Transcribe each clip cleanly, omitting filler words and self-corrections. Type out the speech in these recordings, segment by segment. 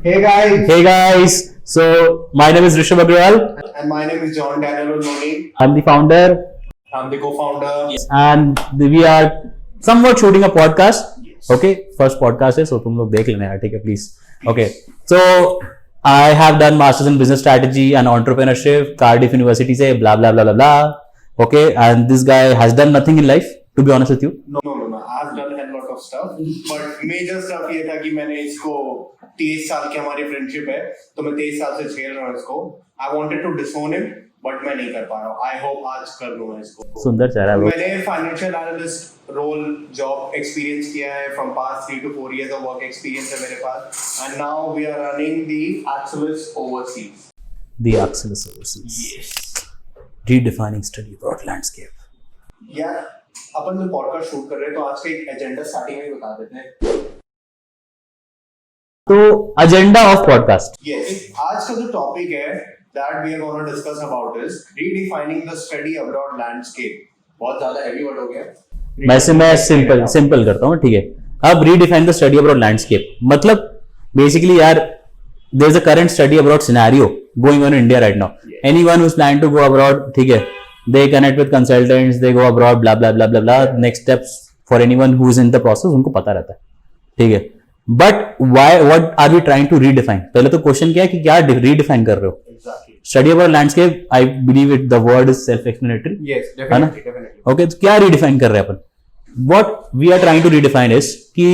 Hey guys. So my name is Rishabh Agrawal. And my name is John Daniel Noni. I'm the founder. I'm the co-founder. Yes. And we are somewhat shooting a podcast. Yes. Okay. First podcast है, so तुम लोग देख लेना यार, ठीक है, please. Okay. So I have done masters in business strategy and entrepreneurship, Cardiff University से blah blah blah blah blah. Okay. And this guy has done nothing in life, to be honest with you. No. I've done a lot of stuff, but major stuff ये था कि मैंने इसको 23 साल की हमारी friendship है, तो मैं 23 साल से झेल रहा हूँ इसको. I wanted to disown him, but मैं नहीं कर पा रहा हूँ. I hope आज कर लूँ इसको. सुंदर चेहरा है. मैंने financial analyst role job experience किया है. From past 3 to 4 years of work experience है मेरे पास. And now we are running the Axelis Overseas. The Axelis Overseas. Yes. Redefining study abroad landscape. यार अपन जो पॉडकास्ट शूट कर रहे हैं, तो आज का एक एजेंडा स्टार्टिंग में बता देते हैं. तो एजेंडा ऑफ पॉडकास्ट. यस, आज का जो टॉपिक है that we are gonna discuss about is redefining the study abroad landscape. बहुत ज्यादा हेवी वर्ड हो गया. वैसे मैं सिंपल करता हूँ, ठीक है. अब redefine the study abroad landscape मतलब बेसिकली यार there is a current study abroad scenario going on in India right now. Anyone who is planning to go abroad, ठीक है, they connect with consultants, they go abroad, blah blah blah blah blah. Next steps for anyone who is in the process, उनको पता रहता है, ठीक है. But why? What are we trying to redefine? पहले तो क्वेश्चन क्या है कि क्या redefine कर रहे हो? Exactly. Study about landscape. I believe it. The word is self-explanatory. Yes, definitely. Okay, तो क्या redefine कर रहे हैं अपन? What we are trying to redefine is कि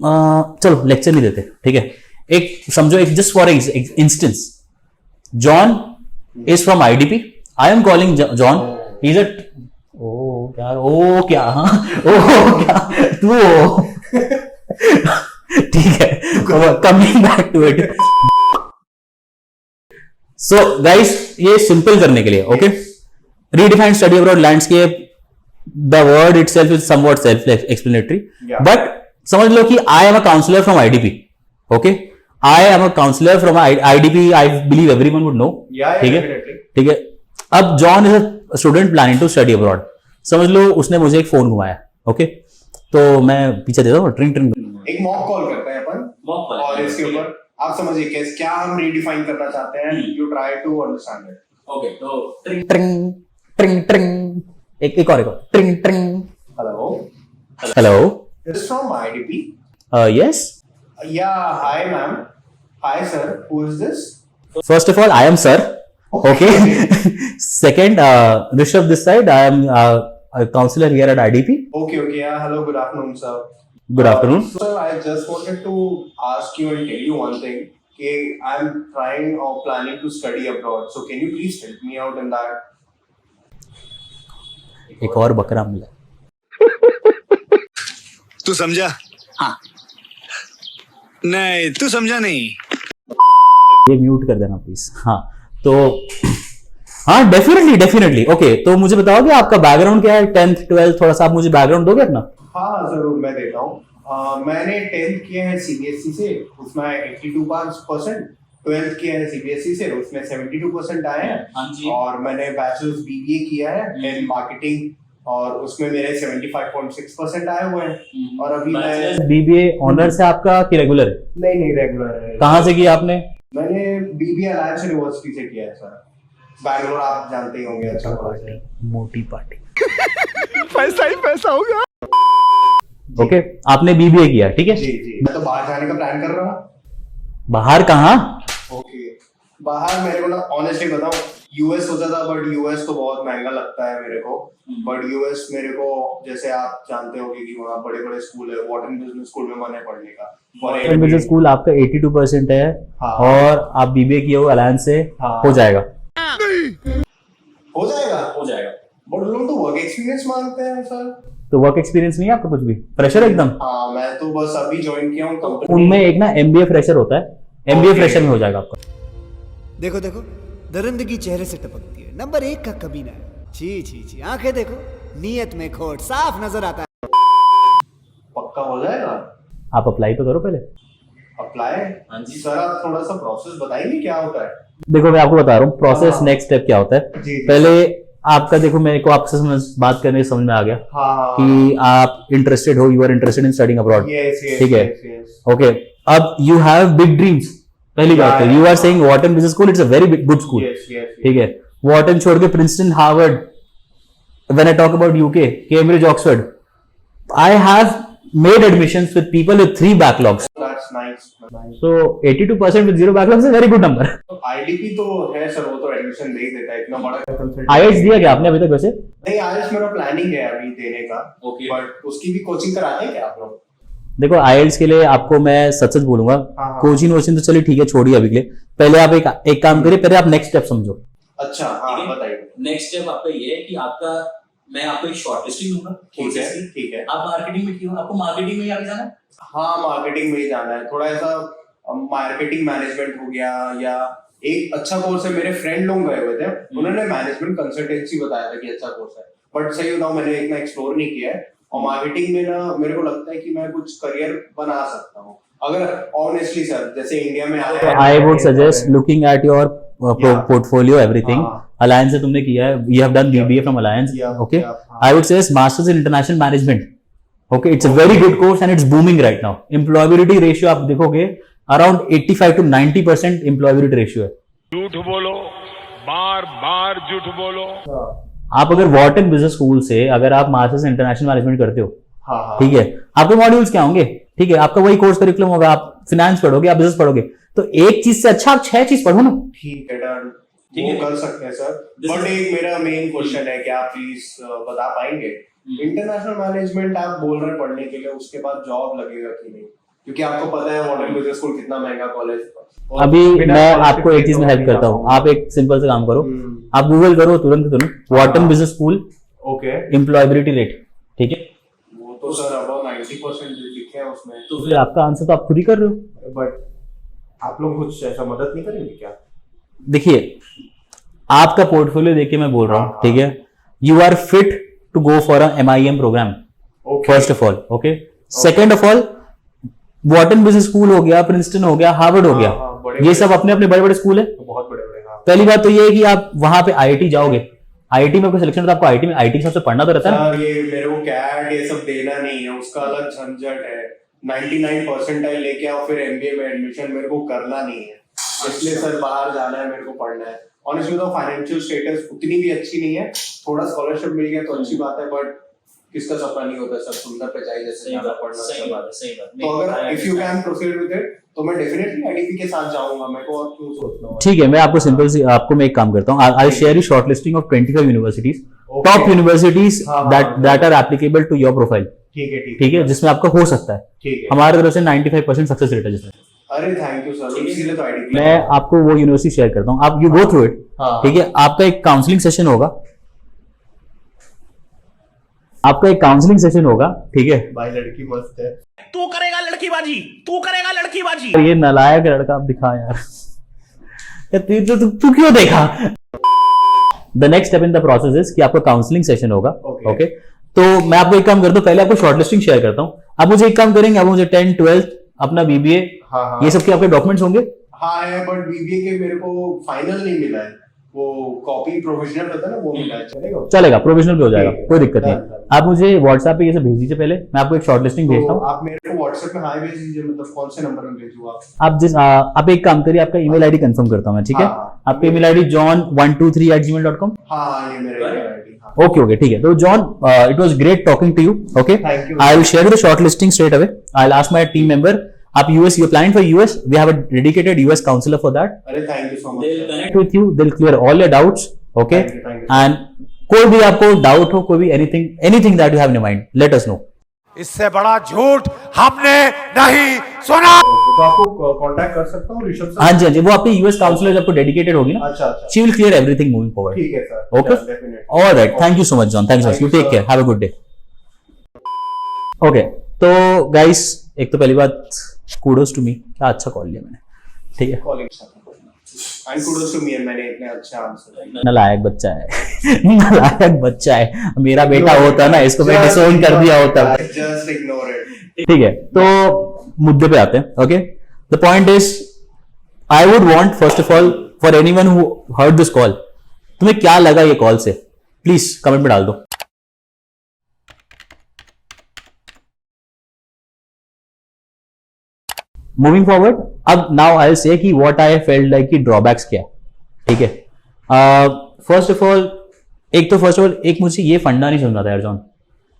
चलो लेक्चर नहीं देते, ठीक है. एक समझो, एक just for instance, John is from IDP. I am calling John. He's a क्या तू ठीक है. Coming back to it. So guys, ये सिंपल करने के लिए, okay? Redefine study abroad landscape. The word itself is somewhat self-explanatory. Yeah. But समझ लो कि I am a counselor from IDP. Okay? I am a counselor from IDP. I believe everyone would know. Yeah, ठीक है, definitely. ठीक है. अब John is a student planning to study abroad. समझ लो उसने मुझे एक फोन घुमाया, ओके, तो मैं पीछे देता हूँ, ट्रिंग ट्रिंग. एक मॉक कॉल करते हैं अपन, और इसके ऊपर आप समझिए क्या हम रीडिफाइन करना चाहते हैं. You try to understand it. Okay, तो ट्रिंग ट्रिंग ट्रिंग ट्रिंग. एक और ट्रिंग ट्रिंग. Hello this from IDP. Yes. Yeah hi ma'am. Hi sir, who is this? First of all I am sir. Okay. Second, Rishabh this side. I am a counselor here at IDP. Okay. Yeah. Hello. Good afternoon, sir. Good afternoon. Sir, I just wanted to ask you and tell you one thing. I am trying or planning to study abroad. So can you please help me out in that? एक और बकरा मिला. तू समझा? हाँ. नहीं, तू समझा नहीं. ये म्यूट कर देना प्लीज. हाँ, तो हाँ डेफिनेटली. ओके, तो मुझे बताओगे आपका बैकग्राउंड क्या है, 10th 12th, थोड़ा सा आप मुझे बैकग्राउंड दोगे अपना? हाँ जरूर, मैं देता हूँ. मैंने 10th किया है CBSE से, उसमें 82%. 12th किया है CBSE से, उसमें 72% आए हैं. और मैंने बैचलर्स BBA किया है इन मार्केटिंग, और उसमें मेरे 75.6% आए हुए हैं. और अभी मैं BBA ऑनर से आपका कि रेगुलर? नहीं रेगुलर है. कहाँ से किया आपने? मैंने BBA अलायंस यूनिवर्सिटी से किया है सर. बैंगलोर आप जानते ही होंगे. अच्छा कॉलेज है. मोटी पार्टी. पैसा ही पैसा होगा. ओके, आपने BBA किया, ठीक है. जी. मैं तो बाहर जाने का प्लान कर रहा हूँ. बाहर कहाँ? ओके, बाहर मेरे को ना ऑनेस्टली बताऊं, US सोचा था, बट US तो बहुत महंगा लगता है मेरे को. बट US मेरे को, जैसे आप जानते होंगे कि वहाँ बड़े स्कूल है. वॉटन बिजनेस स्कूल में मन है पढ़ने का. वॉटन बिजनेस स्कूल आपका 82% है. हाँ. और आप BBA किए हो अलायंस से. हाँ. हो जाएगा. बट लोग तो वर्क एक्सपीरियंस मांगते हैं सर. तो वर्क एक्सपीरियंस नहीं है आपका कुछ भी? फ्रेशर एकदम? हाँ, मैं तो बस अभी ज्वाइन किया हूँ कंपनी. उनमें एक ना MBA फ्रेशर होता है. MBA फ्रेशर में हो जाएगा आपका. देखो दरिंदगी चेहरे से टपकती है. नंबर 1 का कमीना है. छी आंखें देखो, नीयत में खोट साफ नजर आता है. पक्का हो जाएगा. आप अप्लाई तो करो पहले. अप्लाई? हाँ जी सर, आप थोड़ा सा प्रोसेस बताइए क्या होता है. देखो मैं आपको बता रहा हूँ प्रोसेस. नेक्स्ट स्टेप क्या होता है. पहले आपका देखो, मेरे को आपसे बात करने समझ में आ गया कि आप इंटरेस्टेड हो, you are interested in studying abroad. ठीक है, ओके. अब यू हैव बिग ड्रीम्स. पहली बात तो you are saying Wharton business school, it's a very good school, Yes, yes, yes. ठीक है। वॉर्टन छोड़ के Princeton, Harvard, when I talk about UK, Cambridge, Oxford, I have made admissions with people with 3 backlogs. That's nice. So 82% with 0 backlogs is a very good number. IDP तो है sir, वो तो admission दे ही देता है, इतना बड़ा कंसल्टेंट। IELTS दिया क्या आपने अभी तक वैसे? नहीं, IELTS मेरा प्लानिंग है अभी देने का। Okay. बट उसकी भी कोचिंग कराते हैं क्या आप लोग? देखो IELTS के लिए आपको मैं सच सच बोलूंगा, हाँ। कोचिंग वोचिंग तो चलिए ठीक है, छोड़िए अभी के लिए। पहले आप एक काम करिए, पहले आप नेक्स्ट स्टेप समझो। अच्छा, हाँ बताइए। नेक्स्ट स्टेप आपका ये है कि आपका मैं आपको एक शॉर्ट लिस्टिंग दूंगा। ठीक है, ठीक है। आप मार्केटिंग में क्यों, आपको मार्केटिंग में ही आगे जाना है? हाँ, मार्केटिंग में ही जाना है। थोड़ा ऐसा मार्केटिंग मैनेजमेंट हो गया, या एक अच्छा कोर्स है, मेरे फ्रेंड लोग गए हुए थे, उन्होंने मैनेजमेंट कंसल्टेंसी बताया था कि अच्छा कोर्स है, बट सही बताऊं मैंने इतना एक्सप्लोर नहीं किया है। और मार्केटिंग में ना मेरे को लगता है कि मैं कुछ करियर बना सकता हूँ अगर ऑनेस्टली सर, जैसे इंडिया में I would suggest looking at your portfolio, everything. हाँ। Alliance से तुमने किया है, you have done BBA from Alliance, Yeah, okay? yeah, हाँ। I would suggest Masters in International Management. Okay, it's a very good course and it's booming right now. Employability ratio आप देखोगे around 85 to 90% employability ratio है। झूठ बोलो, बार बार झूठ बोलो। आप अगर वॉर्टन बिजनेस स्कूल से अगर आप मास्टर्स इन इंटरनेशनल मैनेजमेंट करते हो, हाँ, हाँ। ठीक है, आपके मॉड्यूल्स क्या होंगे? ठीक है, आपका वही कोर्स करिकुलम होगा, आप फिनेंस पढ़ोगे, आप बिजनेस पढ़ोगे, तो एक चीज से अच्छा आप 6 चीज पढ़ो ना। ठीक है, डन, ठीक वो है। कर सकते हैं सर। This बट is- एक मेरा मेन क्वेश्चन है, क्या आप प्लीज बता पाएंगे, इंटरनेशनल मैनेजमेंट आप बोल रहे हैं पढ़ने के लिए, उसके बाद जॉब लगेगा कि नहीं? क्योंकि आपको पता है मॉडर्न बिजनेस स्कूल कितना महंगा कॉलेज है। और अभी बिना मैं scholarship आपको एक के चीज में तो हेल्प नहीं करता हूँ, जाऊंगा। आप एक सिंपल से काम करो, हम्म। आप गूगल करो तुरंत वॉर्टन हाँ। Business school okay, employability rate, ठीक है, वो तो सर अबाउट 90% लिखे हैं उसमें, तो फिर आपका आंसर तो आप खुद ही कर रहे हो। बट आप लोग कुछ ऐसा मदद नहीं करेंगे क्या? देखिए, आपका पोर्टफोलियो देख के मैं बोल रहा हूँ, हाँ। ठीक है, you are fit to go for a MIM program, okay, first of all, okay. Second of all, Wharton business school हो गया, प्रिंसटन हो गया, हार्वर्ड हो हाँ, गया, हाँ, बड़े- ये सब अपने अपने बड़े बड़े स्कूल है। बहुत बड़े बड़े, हाँ। पहली बात तो ये है कि आप वहां पे IIT जाओगे, IIT में कोई सिलेक्शन तो आपको IIT में IIT के हिसाब से पढ़ना तो रहता है ना। सर ये मेरे को कैट ये सब देना नहीं है, उसका अलग झंझट है। 99 परसेंटाइल लेके आओ, फिर MBA में एडमिशन मेरे को करना नहीं है, इसलिए सर बाहर जाना है, मेरे को पढ़ना है। ऑनेस्टली तो फाइनेंशियल स्टेटस उतनी भी अच्छी नहीं है, थोड़ा स्कॉलरशिप मिल गया तो अच्छी बात है, बट किसका सपना नहीं होता सर, सुंदर पे चाहिए जैसे सही ज्यादा बात, पढ़ना सही सब। बात है, सही बात। तो अगर if you can proceed with it तो मैं डेफिनेटली IDP के साथ जाऊंगा, मेरे को और क्यों सोचना है। ठीक है, मैं आपको सिंपल सी आपको मैं एक काम करता हूँ, I share you short listing of 25 universities, Okay. Top universities हाँ, हाँ, that are applicable to your profile, ठीक है, ठीक ठीक है, जिसमें आपका हो सकता है। ठीक है। हमारे तरफ से 95% सक्सेस रेट है जिसमें। अरे थैंक यू सर, इसीलिए तो IDP मैं आपको वो यूनिवर्सिटी शेयर करता हूँ, आप यू गो थ्रू इट, हाँ। ठीक है। आपका एक काउंसलिंग सेशन होगा, आपका एक काउंसलिंग सेशन होगा, ठीक है। भाई लड़की मस्त है। तू करेगा लड़कीबाजी, तू करेगा लड़कीबाजी। ये नालायक लड़का आप दिखा यार, तू क्यों देखा? The next step in the process is कि आपका काउंसलिंग सेशन होगा, Okay. ओके। तो मैं आपको एक काम करता हूँ, पहले आपको शॉर्टलिस्टिंग शेयर करता हूँ। आप मुझे एक काम करेंगे, आप मुझे 10th 12th अपना BBA हाँ, हाँ। ये सब के आपके डॉक्यूमेंट्स होंगे। हाँ है, बट BBA के मेरे को फाइनल नहीं मिला है, वो कॉपी प्रोविजनल रहता है ना, वो मिला है, चलेगा? चलेगा, प्रोविजनल भी हो जाएगा, ठीक है। कोई दिक्कत नहीं। Done, done. आप मुझे व्हाट्सएप पे ये सब भेज दीजिए, पहले मैं आपको एक शॉर्टलिस्टिंग भेजता तो हूँ। आप मेरे को व्हाट्सएप में हाई भेज दीजिए, मतलब कौन से नंबर में भेजूँ आप? आप एक काम करिए, आपका ईमेल आईडी कंफर्म करता हूँ मैं, ठीक है। हाँ। आपका ईमेल आईडी john123@gmail.com। हाँ, ये मेरा email ID, हाँ। ओके ओके, ठीक है। तो John, it was great talking to you, okay. Thank you. I will share the shortlisting straight away. I will ask my team member, आप US, you applying for US, we have a dedicated US counsellor for that, अरे thank you so much They'll सर। connect with यू, they will clear all your doubts, okay. Thank you, thank you. And कोई भी आपको doubt हो, कोई भी anything that you have in mind, let us know. इससे बड़ा झूठ हमने नहीं सुना। तो आपको कांटेक्ट कर सकता हूँ ऋषभ सर? हाँ जी, हाँ जी, वो आपकी यूएस काउंसलर जब आपको डेडिकेटेड होगी ना, अच्छा अच्छा, she will clear everything moving forward. ठीक है sir. Okay. Definitely. All right. Thank you so much, John. Thanks so much. You Thank you, take sir. care. Have a good day. Okay. तो guys, एक तो पहली बात, kudos to me. क्या अच्छा call लिया मैंने, ठीक है। Calling sir, and kudos to me, मैंने इतने अच्छे आंसर। नालायक बच्चा है, नालायक बच्चा है। मेरा बेटा होता ना, इसको मैं डिसोन कर दिया होता। Just ignore it. ठीक है, तो मुद्दे पे आते हैं, okay. The point is, I would want first of all for anyone who heard this call, तुम्हें क्या लगा ये कॉल से, प्लीज कमेंट में डाल दो। मूविंग फॉरवर्ड, अब नाउ आई से कि व्हाट आई फेल्ट लाइक कि ड्रॉबैक्स क्या है, ठीक है। फर्स्ट ऑफ ऑल एक मुझे ये फंडा नहीं समझ आता यार John,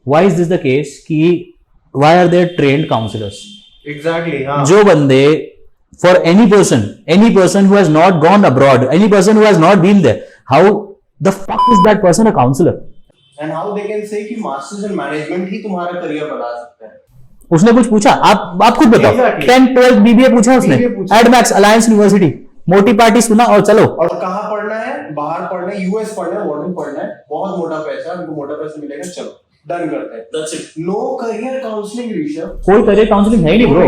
why is this the case कि why are there trained counsellors? Exactly, हाँ। जो बंदे for any person who has not gone abroad, any person who has not been there, how the fuck is that person a counsellor? And how they can say कि masters in management ही तुम्हारा career बना सकता है? उसने कुछ पूछा? आप खुद बताओ। Exactly. 10th 12th बीबीए पूछा उसने, BBA पूछा। एडमैक्स अलायंस यूनिवर्सिटी, मोटी पार्टी सुना और चलो। और कहाँ पढ़ना है? बाहर पढ़ना है, यूएस पढ़ना है, वार्डन पढ़ना है, बहुत मोटा पैसा, उनको मोटा पैसा मिलेगा, चलो डन करते हैं। That's it. No career counselling Rishabh. कोई करियर काउंसलिंग है ही नहीं ब्रो।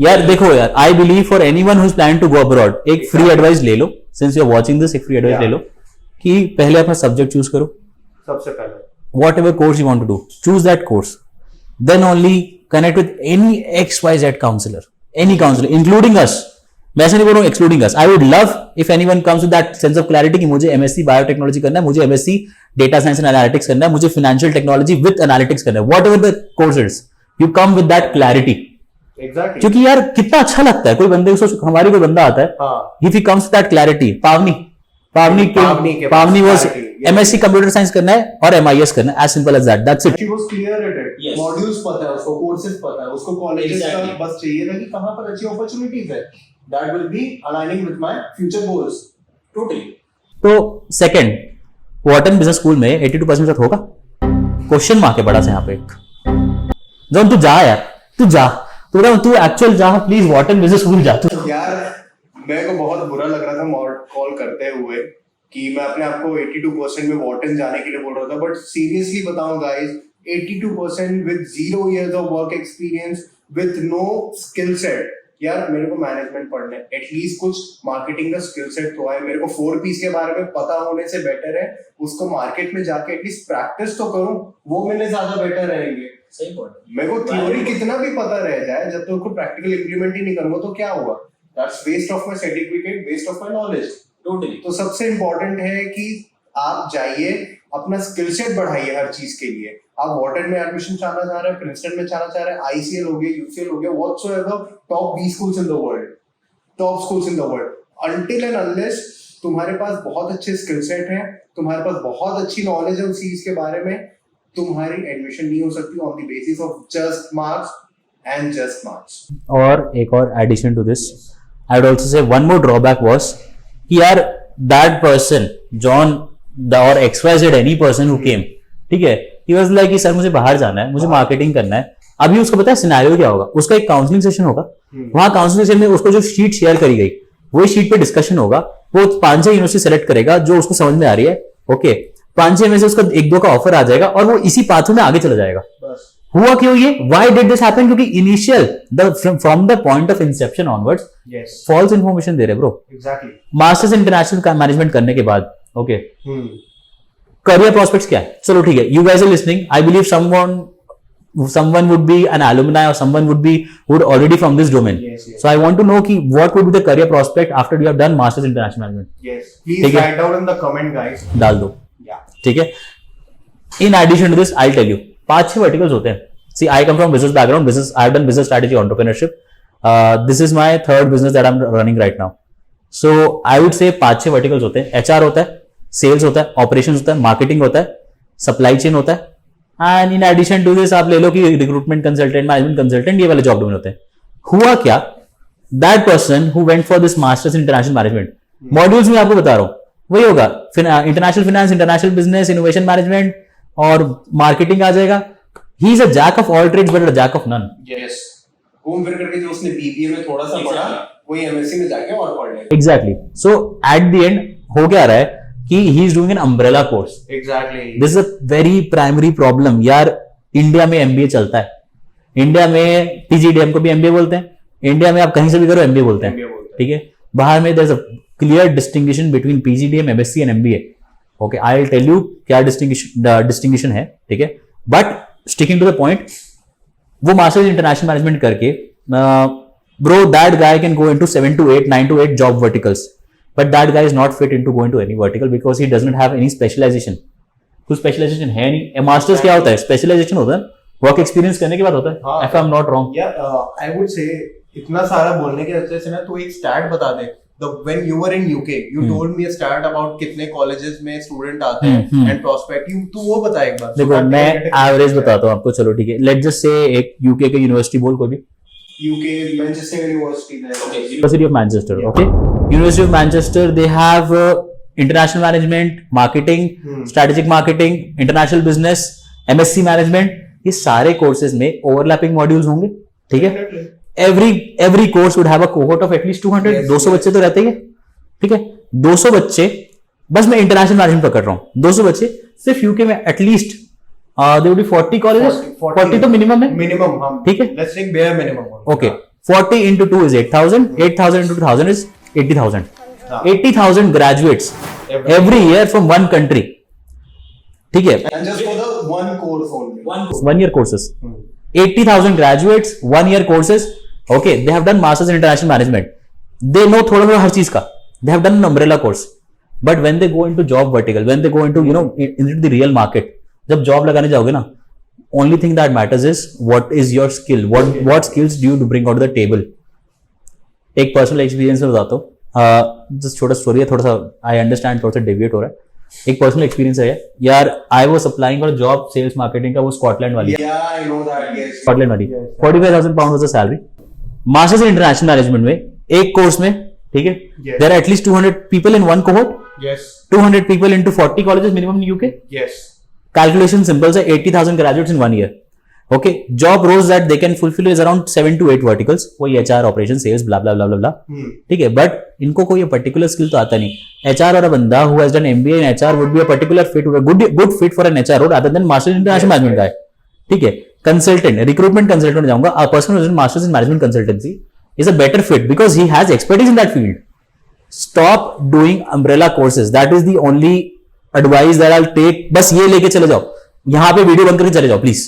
यार देखो यार, I believe for anyone who is planning to go abroad, एक फ्री एडवाइस ले लो, since you are watching this, एक फ्री एडवाइस Yeah. ले लो कि पहले अपना सब्जेक्ट चूज करो, सबसे पहले whatever course you want to do, choose that course, then only connect with any XYZ counselor, any counselor including us. मैं ऐसा नहीं बोल रहा हूँ excluding us. I would love if anyone comes with that sense of clarity कि मुझे MSc biotechnology करना है, मुझे MSc data science and analytics करना है, मुझे फाइनेंशियल टेक्नोलॉजी विद एनालिटिक्स करना है, whatever the course is, you come with that clarity. Exactly, क्योंकि यार कितना अच्छा लगता है, कोई बंदे को हमारी कोई बंदा आता है, हाँ। if he comes with that clarity, पावनी पावनी के पावनी पास was clarity, yes. MSc computer science करना है और MIS करना है, as simple as that, that's it. She was clear at it. Yes. Modules पता है उसको, courses पता है उसको, colleges का Exactly. बस चाहिए था कि कहाँ पर अच्छी opportunities है. That will be aligning with my future goals. Totally. तो सेकंड, वॉर्टन बिजनेस स्कूल में 82% तक होगा? क्वेश्चन मार्क है बड़ा सा यहाँ पे एक। जॉन तू जा यार, तू एक्चुअल जा, प्लीज वॉर्टन बिजनेस स्कूल जा तू। यार मेरे को बहुत बुरा लग रहा था कॉल करते हुए कि मैं अपने आप को 82% में वॉर्टन जाने के लिए बोल रहा था, बट सीरियसली बताऊं guys, 82% with 0 years of work experience, with no skill set. यार मेरे को मैनेजमेंट पढ़ना है, एटलीस्ट कुछ मार्केटिंग का स्किल सेट तो है, मेरे को 4 Ps के बारे में पता होने से बेटर है उसको मार्केट में जाके एटलीस्ट प्रैक्टिस तो करूं, वो मेरे ज्यादा बेटर रहेंगे। सही पॉइंट। मेरे को थ्योरी कितना भी पता रह जाए, जब तक उसको प्रैक्टिकल इंप्लीमेंट ही नहीं करूंगा तो क्या हुआ? That's waste of my certificate, waste of my knowledge. Totally. तो सबसे इंपॉर्टेंट है कि आप जाइए, अपना स्किल सेट बढ़ाइए हर चीज के लिए। आप वॉर्टन में एडमिशन चाहना चाह रहे हैं, प्रिंसटन में चाहना चाह रहे हैं, ICL हो गया, UCL हो गया, whatsoever, top 20 schools in the world, top schools in the world, until and unless तुम्हारे पास बहुत अच्छे स्किल सेट है, तुम्हारे पास बहुत अच्छी नॉलेज है उस चीज के बारे में, तुम्हारी एडमिशन नहीं हो सकती on the basis of just marks and just marks. और एक और addition to this, I would also say one more drawback was कि यार दैट पर्सन जॉन और XYZ any person who came, ठीक है, ही वाज लाइक कि sir मुझे बाहर जाना है, मुझे मार्केटिंग करना है। अभी उसको पता है सिनेरियो क्या होगा, उसका एक काउंसलिंग सेशन होगा, वहां काउंसलिंग सेशन में उसको जो शीट शेयर करी गई वही शीट पे डिस्कशन होगा, वो 5-6 यूनिवर्सिटी सेलेक्ट करेगा जो उसको समझ में आ रही है, ओके, 5-6 में से उसका 1-2 का ऑफर आ जाएगा और वो इसी पाथवे में आगे चला जाएगा। बस हुआ क्यों ये? Why did this happen? क्योंकि initial from the point of inception onwards yes, false information दे रहे bro. Exactly. Masters international management करने के बाद ओके, करियर प्रोस्पेक्ट्स क्या है? चलो ठीक है, you guys are listening, I believe someone would be an alumni or someone would already from this domain. Yes, yes. So I want to know ki what would be the career prospect after you have done masters in international management. Yes, please ठीक है। write down in the comment guys. डाल दो, Yeah. ठीक है। In addition to this, I'll tell you 5-6 verticals होते हैं। See, I come from business background, I've done business strategy, entrepreneurship. This is my third business that I'm running right now. So I would say 5-6 verticals होते हैं। HR होता है, sales होता है, operations होता है, marketing होता है, supply chain होता है, and in addition to this आप ले लो कि रिक्रूटमेंट कंसल्टेंट, मैनेजमेंट कंसल्टेंट, ये वाले जॉब डोमेन होते हैं। हुआ क्या, that person who went for this masters in international management, modules में आपको बता रहा हूं वही होगा, international finance, international business, innovation management और मार्केटिंग आ जाएगा। He is a jack of all trades but a jack of none. Yes. घूम फिर करके जो उसने BBA में थोड़ा सा पढ़ा, वही MSc में जाके और पढ़ लेगा। Exactly. So at the end हो क्या रहा है कि he is doing an umbrella course. Exactly. This is a very primary problem यार। इंडिया में MBA चलता है, इंडिया में PGDM को भी MBA बोलते हैं, इंडिया में आप कहीं से भी करो MBA बोलते हैं, MBA बोलते हैं। ठीक है। बाहर में there's a clear distinction between PGDM, MSc and MBA. Okay, I'll tell you क्या distinction है, ठीक है। But sticking to the point, वो मास्टर्स इंटरनेशनल मैनेजमेंट करके bro, that guy can go into 7 to 8, 9 to 8 job verticals, but that guy is not fit into going to any vertical because he doesn't have any specialization. कुछ specialisation है नहीं। Masters क्या होता है? Specialisation होता है, work experience करने के बाद होता है, if I'm not wrong. Yeah, I would say इतना सारा बोलने के वजह से ना तू एक स्टैट बता दे when you were in UK you told me a stat about कितने colleges में स्टूडेंट आते हैं and prospect you तू वो बता एक बार देखो मैं एवरेज बताता हूँ आपको, चलो ठीक है, लेट जस्ट से एक यूके के यूनिवर्सिटी बोल कोई भी, UK Manchester University there University of Manchester, okay, University of Manchester, they have international management, marketing, strategic marketing, international business, MSc management, ये सारे कोर्सेज में ओवरलैपिंग मॉड्यूल्स होंगे, ठीक है, every course would have a cohort of at least 200, 200 बच्चे तो रहते ही है, ठीक है, 200 बच्चे, बस मैं इंटरनेशनल मैनेजमेंट पकड़ रहा हूँ, 200 बच्चे सिर्फ यूके में at least there would be 40 colleges, 40 तो मिनिमम है, मिनिमम हम ठीक है, let's take bare minimum okay, 40 into 2 is 8,000, 8,000 into 2,000 is 80,000, 80,000 graduates every year from one country, ठीक है, and just for the one course only 1 year courses, 80,000 graduates, 1 year courses, okay, they have done masters in international management, they know थोड़ा थोड़ा हर चीज का, they have done an umbrella course, but when they go into job vertical, when they go into into the real market, जब job लगाने जाओगे ना, only thing that matters is what is your skill, what skills do you bring out to the table. एक personal experience में बताता हूँ, just छोटा story है, थोड़ा सा आई अंडरस्टैंड, थोड़ा सा डेविएट हो रहा है, एक पर्सनल एक्सपीरियंस है यार, I was applying for job sales marketing का, वो स्कॉटलैंड वाली, yeah I know that yes Scotland वाली, 45,000 pound was the salary, masters in international management में, एक कोर्स में, ठीक है, there are at least 200 people in one cohort, yes 200 people into 40 colleges minimum in UK, yes calculation simple है, 80,000 graduates in 1 year, okay, job roles that they can fulfill is around 7 to 8 verticals, कोई HR, operation, sales, blah blah blah blah blah, ठीक है, but इनको कोई particular skill तो आता नहीं, HR और a बंदा who has done MBA in HR would be a particular fit, good fit for an HR role rather than master in international management guy, ठीक है, consultant, recruitment consultant जाऊंगा, a person who has done masters in management consultancy is a better fit because he has expertise in that field. Stop doing umbrella courses, that is the only advice that I'll take, बस ये लेके चले जाओ, यहाँ पे video बंद करके चले जाओ please,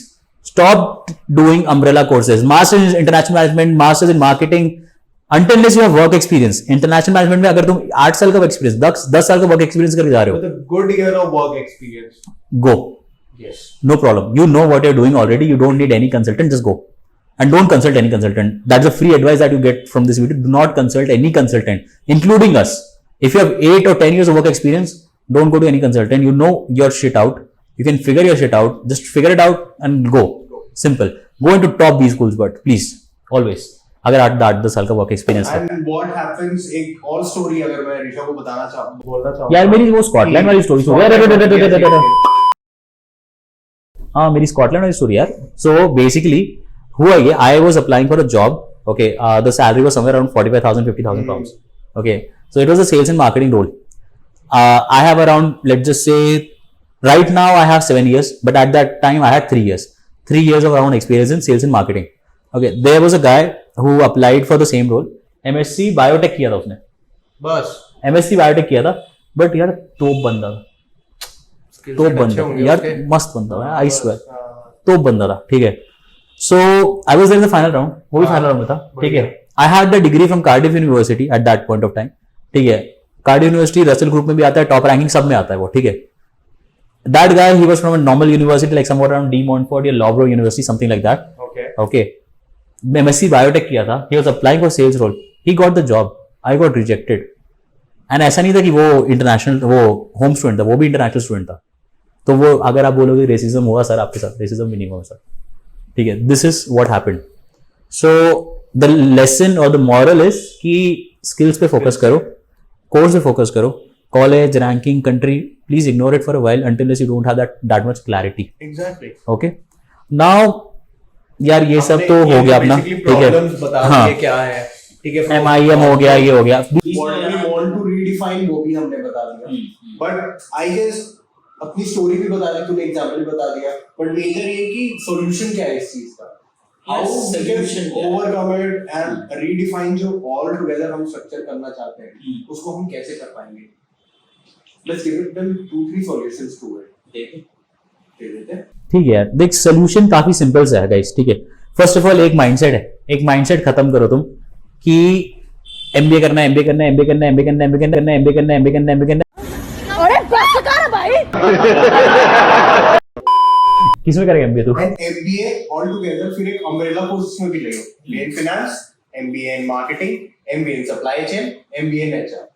stop doing umbrella courses, masters in international management, masters in marketing, until unless you have work experience. international management में अगर तुम 8 साल का एक्सपीरियंस, 10 साल का वर्क एक्सपीरियंस करके जा रहे हो, with a good year of work experience go, yes no problem, you know what you're doing already, you don't need any consultant, just go and don't consult any consultant. That's a free advice that you get from this video. Do not consult any consultant, including us. If you have 8 or 10 years of work experience, don't go to any consultant. You know your shit out, you can figure your shit out, just figure it out and go, simple. Go into top B schools, but please always अगर 8-10 साल का work experience है. and what happens एक और story अगर मैं ऋषभ को बोलना चाहूँ यार मेरी वो स्कॉटलैंड वाली स्टोरी हाँ मेरी स्कॉटलैंड वाली स्टोरी यार. सो बेसिकली हुआ ये, आई was applying for a job, okay, the salary was somewhere around 45,000 50,000 pounds, okay, so it was a sales and marketing role. I have around, let's just say right now I have 7 years, but at that time I had 3 years of around experience in sales and marketing. Okay, there was a guy who applied for the same role, MSc biotech किया था उसने, बस MSc biotech किया था, but यार top बंदा था, top बंदा यार, मस्त बंदा था, आई स्वेयर टॉप बंदा था, ठीक है. So I was there in the final round, वो भी फाइनल राउंड में था, ठीक है. I had the degree from Cardiff university at that point of time, ठीक है. कार्डिफ यूनिवर्सिटी रसेल ग्रुप में भी आता है, टॉप रैंकिंग सब में आता है वो, ठीक है. That guy he was from a normal university like somewhere around De Montfort या Loughborough university something like that, okay. MSc biotech किया था, he was applying for sales role, he got the job, I got rejected. And ऐसा नहीं था कि वो international, वो home student था, वो भी इंटरनेशनल स्टूडेंट था. तो वो अगर आप बोलोगे रेसिज्म होगा सर आपके साथ, रेसिज्म भी नहीं होगा सर, ठीक है. This is what happened. So the lesson और द मॉरल इज कि स्किल्स पे फोकस करो, कोर्स पे फोकस करो, college ranking country please ignore it for a while until you don't have that much clarity. exactly okay, now यार ये सब तो हो गया अपना, ठीक है. हाँ क्या है, ठीक है, MIM हो गया, ये हो गया. what we want to redefine वो भी हमने बता दिया, but I guess अपनी स्टोरी भी बता दी तूने, एग्जांपल भी बता दिया, बट मेजर ये कि सॉल्यूशन क्या है इस चीज का, how we can overcome it and redefine जो ऑल टुगेदर हम स्ट्रक्चर करना चाहते हैं उसको हम कैसे कर पाएंगे. Let's give it them 2-3 solutions to it. दे देते हैं, ठीक है यार. देख सोल्यूशन काफी सिंपल सा है गाइस, ठीक है. फर्स्ट ऑफ ऑल एक माइंडसेट है, एक माइंडसेट खत्म करो तुम कि एमबीए करना है, एमबीए करना है, एमबीए करना है, एमबीए करना है, एमबीए करना है, एमबीए करना है, एमबीए करना है, एमबीए करना है. अरे बस कर भाई. किसमें करेगा एमबीए तू? एंड एमबीए ऑल टुगेदर फिर एक अम्ब्रेला कोर्स में भी ले लो, लेन finance, MBA in marketing, MBA in supply chain, MBA in HR.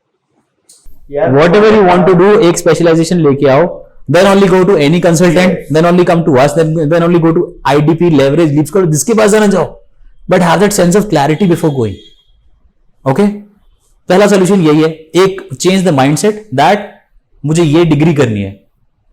whatever you want to do, एक specialization लेके आओ, then only go to any consultant, then only come to us, then only go to IDP, leverage, leaps करो, जिसके पास जाना जाओ, but have that sense of clarity before going. Okay? पहला solution यही है, एक change the mindset that मुझे ये डिग्री करनी है,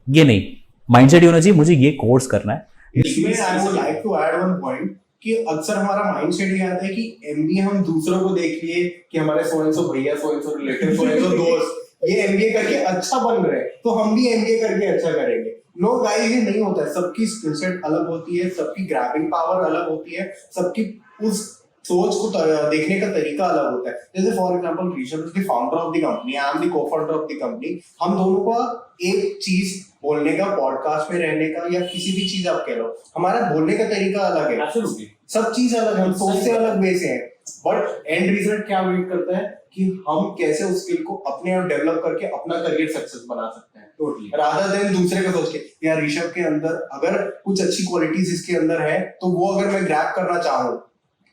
ये नहीं, mindset ये होना चाहिए, मुझे ये कोर्स करना है. इसमें I would like to add one point कि अक्सर हमारा माइंडसेट ये आता है कि MBA हम दूसरों को देख लिए कि हमारे सो एंड सो भैया, so and so relative, so and so दोस्त ये MBA करके अच्छा बन रहे हैं तो हम भी MBA करके अच्छा करेंगे. नो गाइस, ये नहीं होता है. सबकी स्किल सेट अलग होती है, सबकी ग्रैबिंग पावर अलग होती है, सबकी उस सोच को देखने का तरीका अलग होता है. जैसे for example Rishabh is the founder of the company, I am the co-founder of the company. हम दोनों का एक चीज बोलने का, पॉडकास्ट में रहने का या किसी भी चीज आप कह लो, हमारा बोलने का तरीका अलग है. Absolutely. सब चीज अलग है, हम सोच से अलग वे से हैं. बट एंड रिजल्ट क्या वेट करता है कि हम कैसे उस स्किल को अपने आप डेवलप करके अपना करियर सक्सेस बना सकते हैं. Totally. रादर देन दूसरे को सोच के यार ऋषभ के अंदर अगर कुछ अच्छी क्वालिटीज इसके अंदर है तो वो अगर मैं ग्रैब करना चाहूँ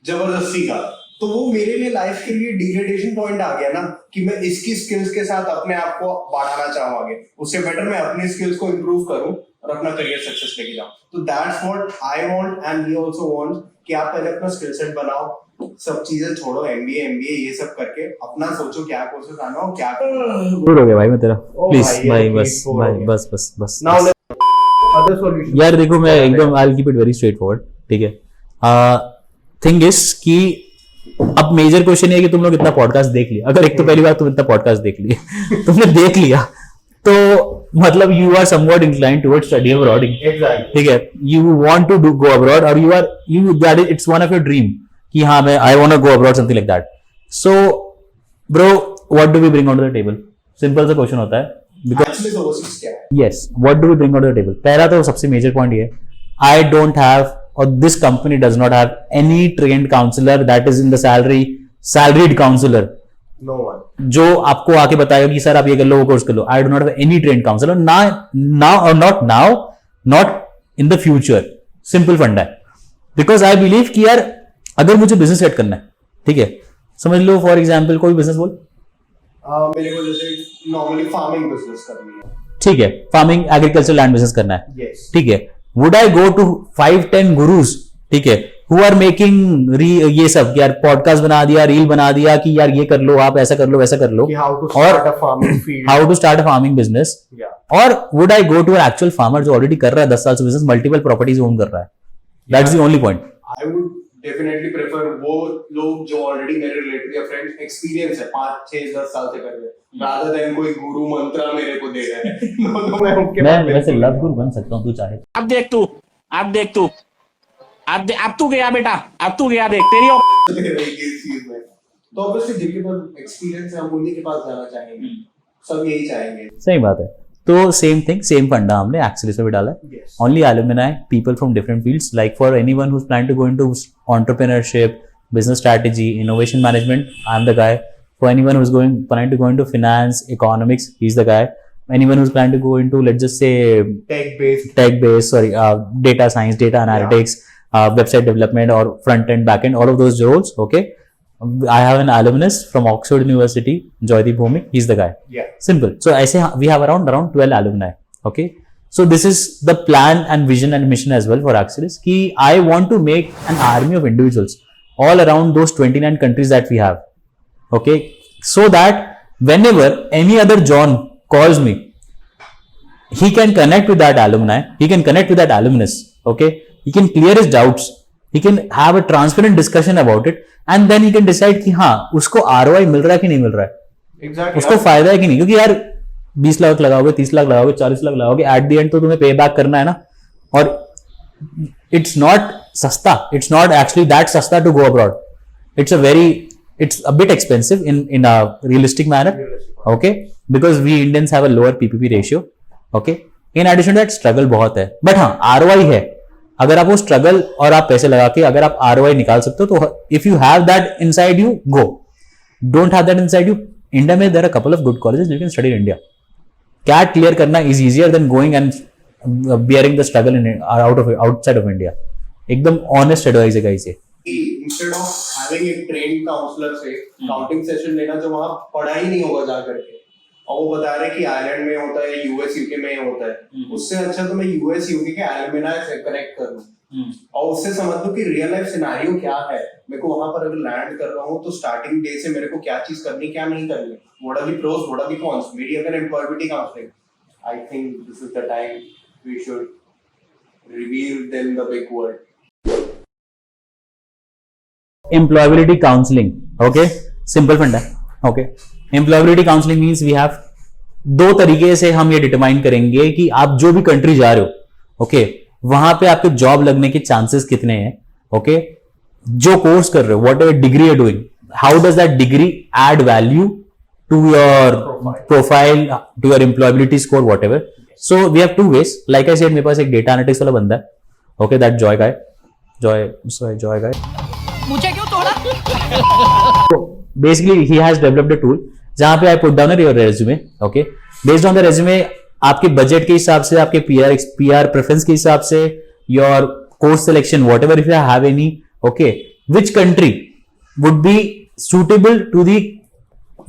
जबरदस्ती का, तो वो मेरे लिए लाइफ के लिए डिग्रेडेशन पॉइंट आ गया ना कि मैं इसकी स्किल्स के साथ अपने आप को बढ़ाना चाहूँ आगे. उससे बेटर मैं अपनी स्किल्स को इंप्रूव करूँ और अपना करियर सक्सेस लेके जाऊँ. तो that's what I want and we also want कि आप पहले अपना स्किल सेट बनाओ, सब चीजें छोड़ो, MBA ये सब करके अपना सोचो क्या कोर्सेस आना हो, क्या Good हो गया भाई मैं तेरा, प्लीज भाई, बस भाई, बस. Now other solution. यार देखो, मैं एकदम I will keep it very straight forward, ठीक है. थिंग इज कि अब मेजर क्वेश्चन है कि तुम लोग इतना पॉडकास्ट देख लिया. अगर एक तो पहली बार तुम इतना पॉडकास्ट देख लिए तुमने देख लिया तो मतलब you are somewhat inclined towards study abroad. Exactly. ठीक है, you want to go abroad और you that is it's one of your dream कि हाँ मैं I want to go abroad, something like that. So bro, what do we bring on the table? Simple सा question होता है. Actually तो वो चीज क्या है? Yes, what do we bring on the table? पहला तो सबसे मेजर पॉइंट ये, I don't have or this company does not have any trained counselor that is in the salaried counselor no one. जो आपको आके बताएगा कि सर आप ये कर लो, वो कोर्स कर लो. I do not have any trained counselor not now, not in the future. Simple फंडा है. बिकॉज आई बिलीव कि यार अगर मुझे बिजनेस सेट करना है, ठीक है, समझ लो फॉर एग्जाम्पल कोई बिजनेस बोल, मेरे को जैसे नॉर्मली फार्मिंग बिजनेस करनी है. ठीक है, फार्मिंग एग्रीकल्चर लैंड बिजनेस करना है, यस. ठीक है. Would I go to 5-10 gurus, ठीक है, हु आर मेकिंग ये सब, यार पॉडकास्ट बना दिया, रील बना दिया कि यार ये कर लो, आप ऐसा कर लो, वैसा कर लो, how to start a farming field, how to start a farming business. और would I go to an actual farmer जो ऑलरेडी कर रहा है 10 साल से बिजनेस, मल्टीपल प्रॉपर्टीज ओन कर रहा है. That's the only point. I would definitely prefer वो लोग जो ऑलरेडी मेरे रिलेटिव या फ्रेंड्स एक्सपीरियंस है 5-6-10 साल से कर रहे हैं, rather than कोई गुरु मंत्र मेरे को दे रहा है. no, मैं उनके मैं वैसे लव गुरु बन सकता हूँ, तू चाहे. अब देख तू अब तू गया बेटा, अब तू गया, देख तेरी दे रही है इस चीज में. तो ऑब्वियसली जिनके पास एक्सपीरियंस है हम उन्हीं के पास जाना चाहेंगे. सब यही चाहेंगे. सही बात है. तो सेम थिंग, सेम फंडा हमने एक्चुअली से भी डाला है. Yes. Only alumni, people from different fields. Like for anyone who's planning to go into entrepreneurship, business strategy, innovation management, I'm the guy. For anyone who's planning to go into finance, economics, he's the guy. Anyone who's planning to go into, let's just say, tech-based, data science, data analytics, website development, or front end, back end, all of those roles. Okay. I have an alumnus from Oxford University, Joydeep Bhomik. He's the guy. Yeah. Simple. So I say we have around 12 alumni. Okay. So this is the plan and vision and mission as well for Axelis. Ki I want to make an army of individuals all around those 29 countries that we have. Okay. So that whenever any other John calls me, he can connect with that alumni. He can connect with that alumnus. Okay. He can clear his doubts. He can have a transparent discussion about it. And then he can decide कि हाँ उसको ROI मिल रहा है कि नहीं मिल रहा है. Exactly. उसको फायदा है कि नहीं, क्योंकि यार 20 लाख लगाओगे, 30 लाख लगाओगे, 40 लाख लगाओगे, एट द एंड तो तुम्हें पे बैक करना है ना. और इट्स नॉट सस्ता, इट्स नॉट एक्चुअली दैट सस्ता to go abroad. it's a bit expensive in a realistic manner. Okay, because we Indians have a lower PPP ratio. Okay, in addition to that struggle बहुत है, but हाँ ROI है. अगर आप वो struggle और आप पैसे लगा के अगर आप ROI निकाल सकते हो तो if you have that inside you, go. Don't have that inside you, India में there are couple of good colleges you can study in India. CAT clear करना is easier than going and bearing the struggle in outside of India. एकदम honest advice है guys ये. Instead of having एक train counsellor से counting session लेना जो वहाँ पढ़ा ही नहीं होगा जा करके, और वो बता रहे कि आयरलैंड में होता है, यूएस यूके में होता है, उससे अच्छा तो मैं यूएस यूके के एलुमनाई से कनेक्ट कर लूं और उससे समझ लूं कि रियल लाइफ सिनेरियो क्या है, मेरे को वहां पर अगर लैंड कर रहा हूँ तो स्टार्टिंग डे से मेरे को क्या चीज करनी क्या नहीं करनी, what are the pros what are the cons, mediator employability counselling. I think this is the time we should reveal them the big word. Employability counseling. Okay, simple फंडा. Okay, employability counseling means we have दो तरीके से हम ये determine करेंगे कि आप जो भी कंट्री जा रहे हो, ओके, वहां पे आपके जॉब लगने के चांसेस कितने हैं. ओके, जो कोर्स कर रहे हो, whatever degree are doing, how does that degree add value to your profile, to your employability score, whatever. So we have two ways. Like I said, मेरे पास एक data analytics वाला बंदा है. Okay, that Joy guy. Joy guy. मुझे क्यों तोड़ा? So basically, he has developed a tool जहां पे I put down your resume. Okay, based on the resume, आपके बजट के हिसाब से, आपके PR प्रेफरेंस के हिसाब से, your course selection, whatever if you have any. Okay, which country would be suitable to the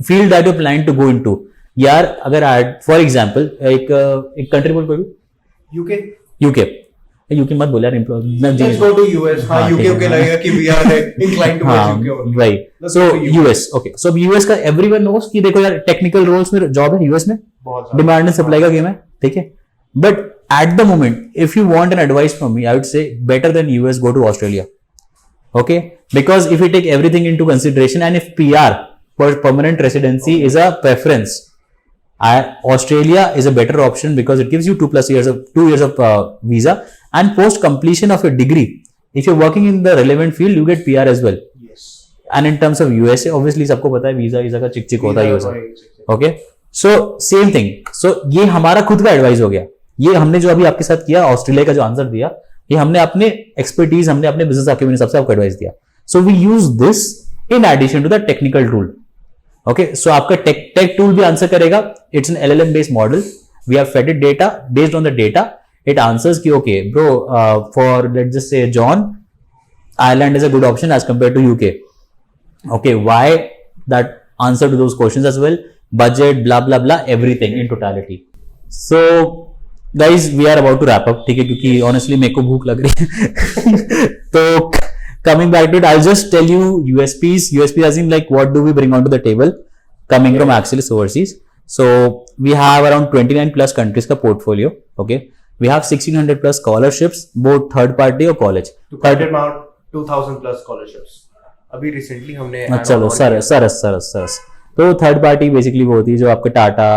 field that you plan to go into. यार अगर फॉर एग्जाम्पल एक कंट्री बोल कोई यूके यूके मत बोल यार. Let's go to US. हां UK के लगेगा कि we are inclined towards UK. Right, so US. Okay, so US का एवरीवन नोस कि देखो यार टेक्निकल रोल्स में जॉब है यूएस में, डिमांड एंड सप्लाई का गेम है, ठीक है. But at the moment if you want an advice from me, I would say better than US go to Australia. Okay, because if you take everything into consideration and if PR permanent residency is a preference, Australia is a better option because it gives you 2 years of visa, and post completion of your degree, if you're working in the relevant field, you get PR as well. Yes. And in terms of USA, obviously सबको पता है visa का चिक होता है USA. Okay, so same thing. So ये हमारा खुद का एडवाइस हो गया. ये हमने जो अभी आपके साथ किया, ऑस्ट्रेलिया का जो आंसर दिया, ये हमने अपने एक्सपर्टीज, हमने अपने बिजनेस अक्यूमेंट सबसे आपको एडवाइस दिया. So we use this in addition to the technical tool. Okay, so आपका टेक टूल भी आंसर करेगा. It's an LLM based model. We have fed it data. Based on the data it answers कि okay bro, for let's just say John, Ireland is a good option as compared to UK. Okay, why that answer to those questions as well, budget, blah blah blah, everything in totality. So guys we are about to wrap up, ठीक है, क्योंकि honestly मेरे को भूख लग रही है. तो coming back to it, I'll just tell you USPs. USP as in like what do we bring onto the table coming from Axelis Overseas. So we have around 29 plus countries का portfolio. Okay, we have 1600 plus scholarships, both third party or college. To cut it out, 2000 plus scholarships. अभी recently हमने चलो सरस. तो third party basically वो होती है जो आपके टाटा,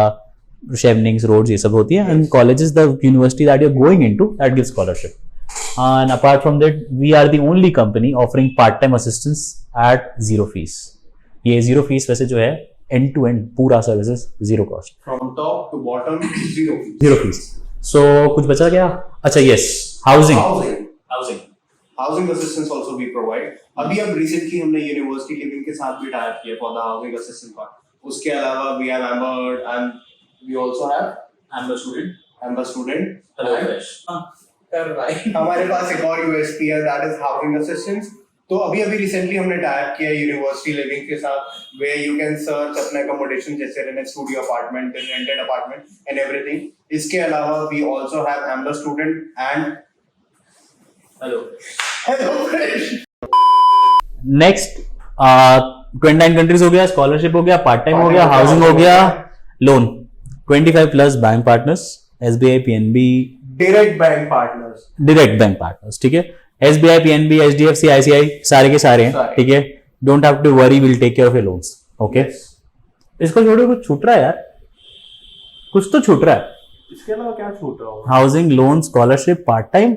शेवनिंग्स, रोड्स, ये सब होती है, and colleges, the university that you are going into that gives scholarship. And apart from that, we are the only company offering part-time assistance at zero fees. ये zero fees वैसे जो है end to end पूरा services zero cost. From top to bottom zero fees. Zero fees. So कुछ बचा क्या? अच्छा yes, Housing assistance also we provide. अभी अब recently हमने university living के साथ भी tie up किया for the housing assistance part. उसके अलावा we have Amber and we also have Amber student. Hello fresh. हमारे पास एक और यूएसपी है, दैट इज हाउसिंग असिस्टेंस. तो अभी रिसेंटली हमने टाई अप किया यूनिवर्सिटी लिविंग के साथ, वेयर यू कैन सर्च अपना अकोमोडेशन, जैसे rent studio apartment, rented apartment and everything. इसके अलावा we also have Amber student and hello fresh. Next 29 countries हो गया, स्कॉलरशिप हो गया, पार्ट टाइम हो गया, हाउसिंग हो गया, loan, 25 plus bank partners, SBI, PNB, direct bank partners, ठीक है. SBI, PNB, HDFC, ICI सारे के सारे हैं, ठीक है. Don't have to worry, will take care of your loans. Okay, इसको छोड़ो, कुछ छूट रहा है यार, कुछ तो छूट रहा है. इसके अलावा क्या छूट रहा होगा? Housing, loan, scholarship, part time,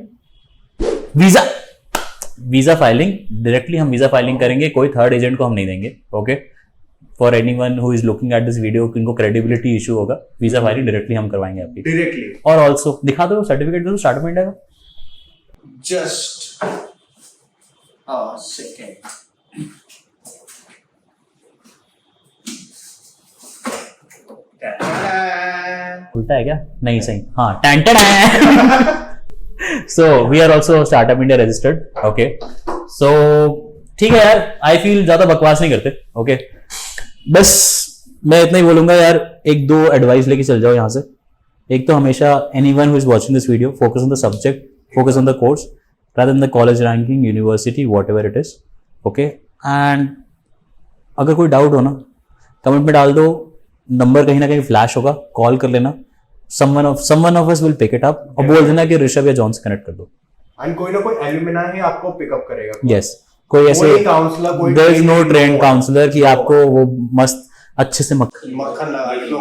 visa filing. Directly हम वीजा फाइलिंग करेंगे, कोई थर्ड एजेंट को हम नहीं देंगे. Okay, for anyone who is looking at this video, इनको क्रेडिबिलिटी इशू होगा, वीजा फाइलिंग डायरेक्टली हम करवाएंगे आपकी डायरेक्टली. और ऑल्सो दिखा दो सर्टिफिकेट, दो स्टार्टअप इंडिया का. Just a second. उल्टा है क्या? नहीं, सही. हाँ, टैंटेड है. So we are also Startup India registered. Okay, so ठीक है यार, आई फील ज्यादा बकवास नहीं करते. ओके, बस मैं इतना ही बोलूंगा यार, एक दो एडवाइस लेके चल जाओ यहाँ से. एक तो हमेशा anyone who is watching this video, focus on the subject, focus on the course rather than the college ranking, university, whatever it is. Okay, and अगर कोई डाउट हो ना, कमेंट में डाल दो, नंबर कहीं ना कहीं फ्लैश होगा, कॉल कर लेना. someone of us will pick it up और बोल देना कि ऋषभ या जॉन से कनेक्ट कर दो. एंड कोई ना कोई एल्यूमिना ही आपको पिकअप करेगा. Yes, कोई ऐसे काउंसलर, कोई there is no trained counselor कि आपको वो मस्त अच्छे से मक्खन लगा के लो.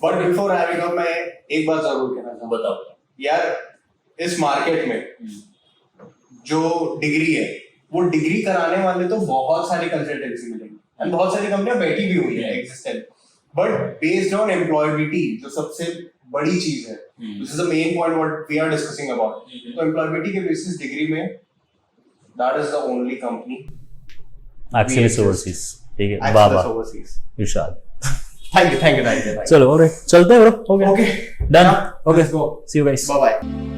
बट बिफोर हैविंग अप, मैं एक बात जरूर कहना चाहूंगा. बताओ यार, इस मार्केट में जो डिग्री है, वो डिग्री कराने वाले तो बहुत सारी कंसल्टेंसी मिलेंगी एंड बहुत सारी कंपनियां बैठी भी हुई है existent, but based on employability, जो सबसे बड़ी चीज है, this is the main point what we are discussing about. तो एम्प्लॉयबिलिटी के बेसिस डिग्री में that is the only company. Excellence overseas. ठीक है, वाह वाह इरशाद. Thank you. चलो, ऑलराइट, चलते हैं bro. Okay, done. Okay, see you guys. Bye bye.